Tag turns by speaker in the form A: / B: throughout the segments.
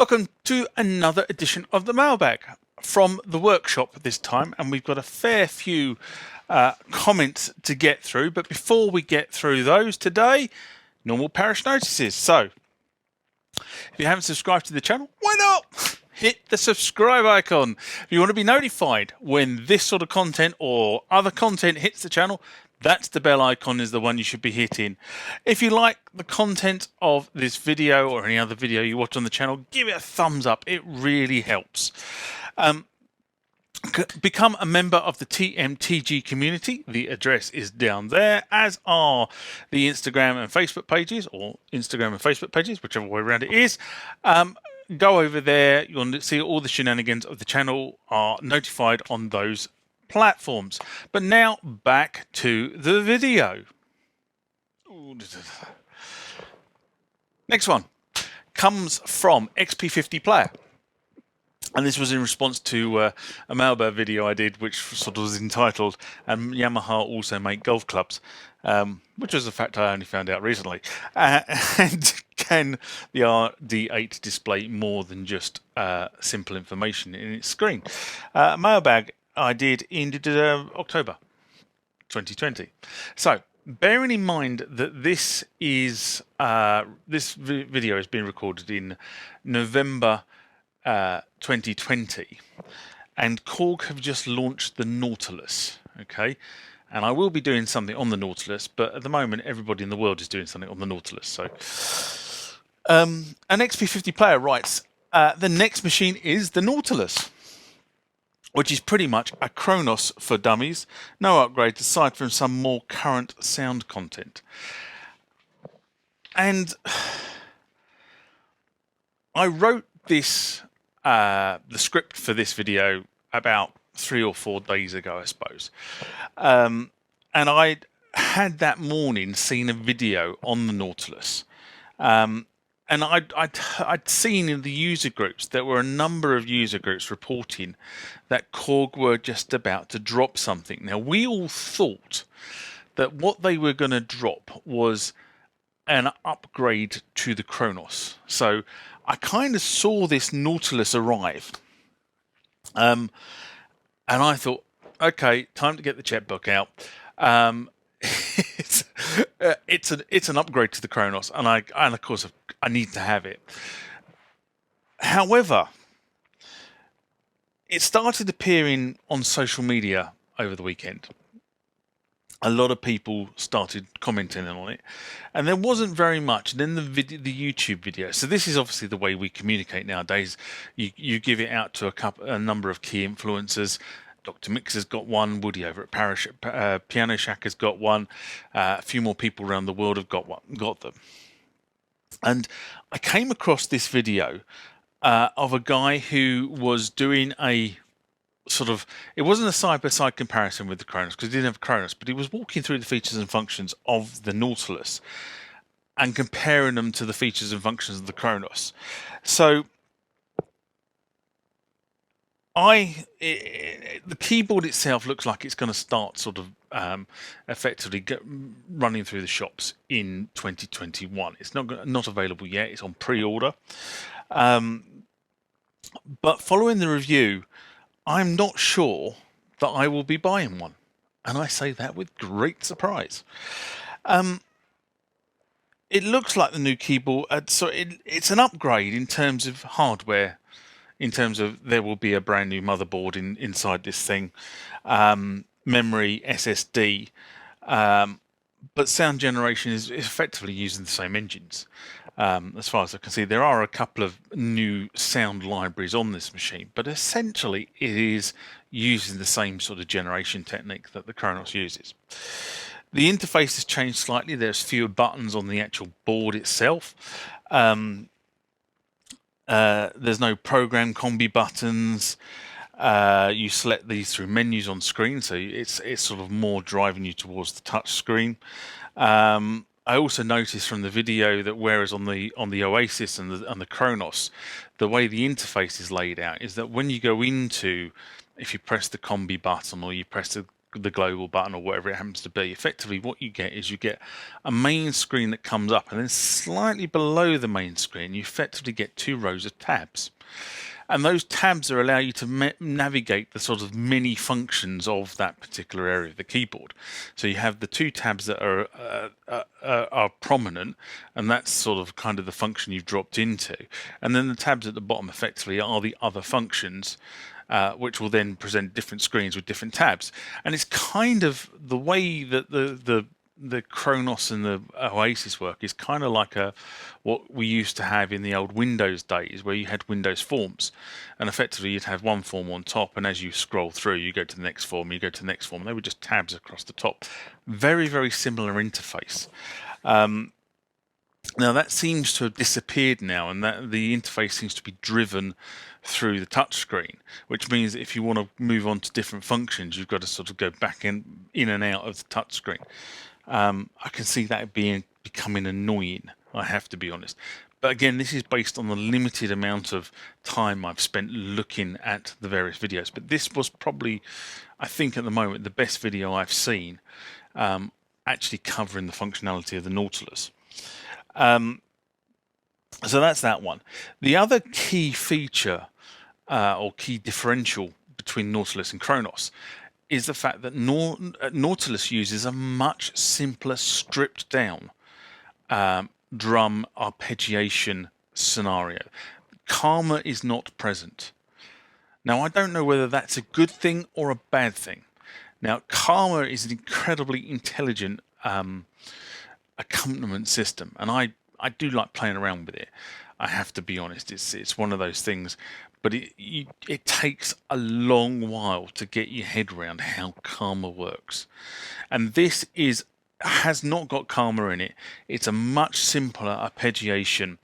A: Welcome to another edition of the Mailbag from the workshop this time, and we've got a fair few comments to get through. But before we get through those today, normal parish notices. So, if you haven't subscribed to the channel, why not? Hit the subscribe icon. If you want to be notified when this sort of content or other content hits the channel, that's the bell icon is the one you should be hitting. If you like the content of this video or any other video you watch on the channel, give it a thumbs up. It really helps. Become a member of the TMTG community. The address is down there, as are the Instagram and Facebook pages, or Instagram and Facebook pages, whichever way around it is. Go over there. You'll see all the shenanigans of the channel are notified on those platforms. But now back to the video. Next one comes from XP50 Player. And this was in response to a mailbag video I did, which sort of was entitled Yamaha also make golf clubs, which was a fact I only found out recently. And can the RD8 display more than just simple information in its screen? Mailbag I did in October 2020. So, bearing in mind that this is this video has been recorded in November 2020, and Korg have just launched the Nautilus. Okay, and I will be doing something on the Nautilus, but at the moment everybody in the world is doing something on the Nautilus. So, an XP50 Player writes, the next machine is the Nautilus, which is pretty much a Kronos for dummies. No upgrades aside from some more current sound content. And I wrote this, the script for this video about 3 or 4 days ago, I suppose. And I had that morning seen a video on the Nautilus. And I'd seen in the user groups, there were a number of user groups reporting that Korg were just about to drop something. Now, we all thought that what they were going to drop was an upgrade to the Kronos. So I kind of saw this Nautilus arrive. And I thought, okay, time to get the checkbook out. It's an upgrade to the Kronos, and of course I need to have it. However, it started appearing on social media over the weekend. A lot of people started commenting on it, and there wasn't very much. And then the YouTube video. So this is obviously the way we communicate nowadays. You give it out to a number of key influencers. Dr. Mix has got one, Woody over at Piano Shack has got one, a few more people around the world have got them. And I came across this video of a guy who was doing a sort of, it wasn't a side-by-side comparison with the Kronos, because he didn't have a Kronos, but he was walking through the features and functions of the Nautilus and comparing them to the features and functions of the Kronos. So the keyboard itself looks like it's going to start sort of effectively running through the shops in 2021. It's not available yet. It's on pre-order. But following the review, I'm not sure that I will be buying one. And I say that with great surprise. It looks like the new keyboard. So it's an upgrade in terms of hardware. In terms of there will be a brand new motherboard inside this thing, memory, SSD, but sound generation is effectively using the same engines. As far as I can see, there are a couple of new sound libraries on this machine, but essentially it is using the same sort of generation technique that the Kronos uses. The interface has changed slightly. There's fewer buttons on the actual board itself. There's no program combi buttons. You select these through menus on screen, so it's sort of more driving you towards the touch screen. I also noticed from the video that whereas on the Oasis and the Kronos, the way the interface is laid out is that when you go into, if you press the combi button or you press the the global button or whatever it happens to be. Effectively, what you get is you get a main screen that comes up, and then slightly below the main screen, you effectively get 2 rows of tabs. And those tabs allow you to navigate the sort of mini functions of that particular area of the keyboard. So you have the 2 tabs that are prominent, and that's sort of kind of the function you've dropped into. And then the tabs at the bottom effectively are the other functions, which will then present different screens with different tabs. And it's kind of the way that the Kronos and the Oasis work is kind of like what we used to have in the old Windows days, where you had Windows forms, and effectively you'd have one form on top, and as you scroll through, you go to the next form, you go to the next form. They were just tabs across the top. Very, very similar interface. Now that seems to have disappeared now, and that the interface seems to be driven through the touchscreen, which means that if you want to move on to different functions, you've got to sort of go back in and out of the touchscreen. I can see that becoming annoying, I have to be honest. But again, this is based on the limited amount of time I've spent looking at the various videos. But this was probably, I think at the moment, the best video I've seen actually covering the functionality of the Nautilus. So that's that one. The other key feature or key differential between Nautilus and Kronos is the fact that Nautilus uses a much simpler, stripped down drum arpeggiation scenario. Karma is not present. Now, I don't know whether that's a good thing or a bad thing. Now, Karma is an incredibly intelligent accompaniment system, and I do like playing around with it. I have to be honest, it's one of those things, but it takes a long while to get your head around how Karma works. And this has not got Karma in it. It's a much simpler arpeggiation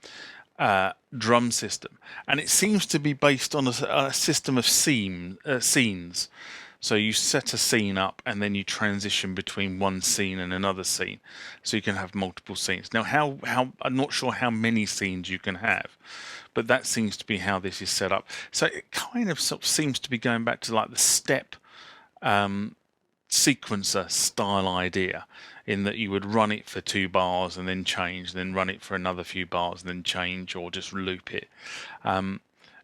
A: drum system, and it seems to be based on a system of scenes. So you set a scene up and then you transition between one scene and another scene. So you can have multiple scenes. Now, how I'm not sure how many scenes you can have, but that seems to be how this is set up. So it kind of sort of seems to be going back to like the step sequencer style idea, in that you would run it for 2 bars and then change, then run it for another few bars and then change, or just loop it.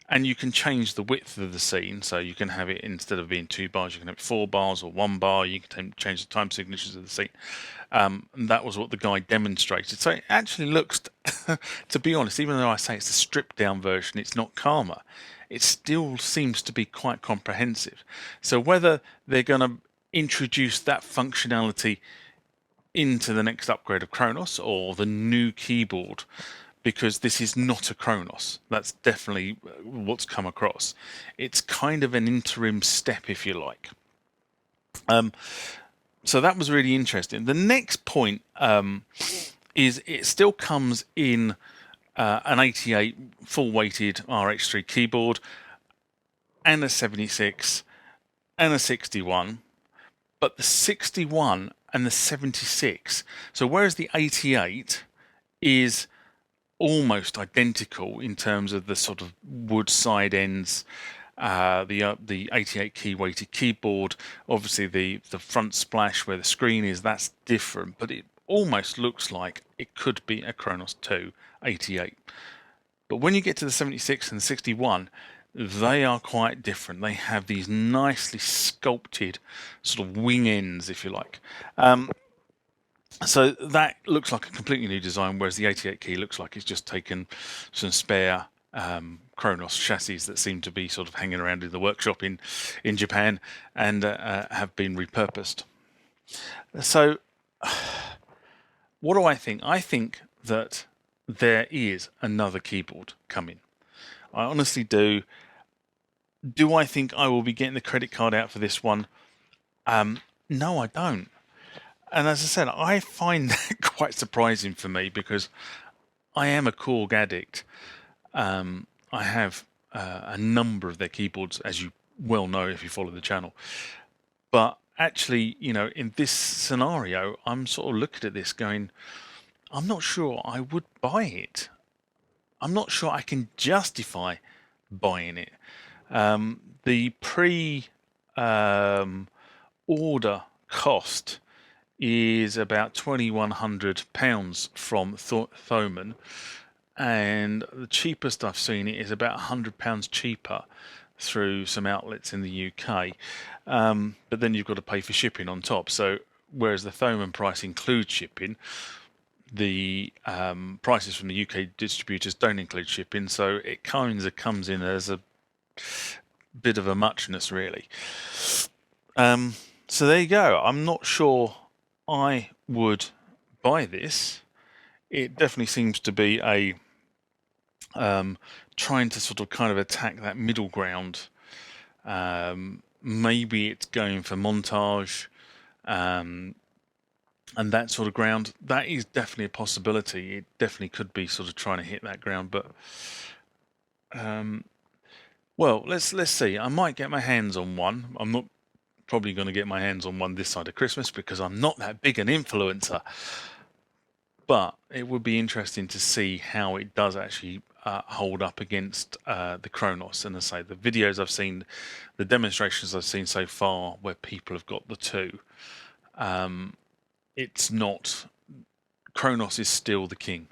A: And you can change the width of the scene, so you can have it, instead of being 2 bars, you can have it 4 bars or 1 bar. You can change the time signatures of the scene. And that was what the guy demonstrated. So it actually looks, to be honest, even though I say it's a stripped down version, it's not Karma, it still seems to be quite comprehensive. So whether they're going to introduce that functionality into the next upgrade of Kronos or the new keyboard, because this is not a Kronos. That's definitely what's come across. It's kind of an interim step, if you like. So that was really interesting. The next point is it still comes in an 88 full-weighted RH3 keyboard and a 76 and a 61, but the 61 and the 76, so whereas the 88 is almost identical in terms of the sort of wood side ends, the 88 key weighted keyboard, obviously the front splash where the screen is, that's different, but it almost looks like it could be a Kronos 2 88. But when you get to the 76 and the 61, they are quite different. They have these nicely sculpted sort of wing ends, if you like. So that looks like a completely new design, whereas the 88 key looks like it's just taken some spare Kronos chassis that seem to be sort of hanging around in the workshop in Japan and have been repurposed. So what do I think? I think that there is another keyboard coming. I honestly do. Do I think I will be getting the credit card out for this one? No, I don't. And as I said, I find that quite surprising for me, because I am a Korg addict. I have a number of their keyboards, as you well know if you follow the channel. But actually, you know, in this scenario, I'm sort of looking at this going, I'm not sure I would buy it. I'm not sure I can justify buying it. The order cost is about £2,100 from Thomann, and the cheapest I've seen it is about £100 cheaper through some outlets in the UK, but then you've got to pay for shipping on top. So whereas the Thomann price includes shipping, the prices from the UK distributors don't include shipping, so it kind of comes in as a bit of a muchness, really. So there you go. I'm not sure I would buy this. It definitely seems to be a trying to sort of kind of attack that middle ground. Maybe it's going for montage and that sort of ground. That is definitely a possibility. It definitely could be sort of trying to hit that ground, but well, let's see. I might get my hands on one. I'm not probably going to get my hands on one this side of Christmas because I'm not that big an influencer. But it would be interesting to see how it does actually hold up against the Kronos. And as I say, the videos I've seen, the demonstrations I've seen so far where people have got the two, it's not... Kronos is still the king.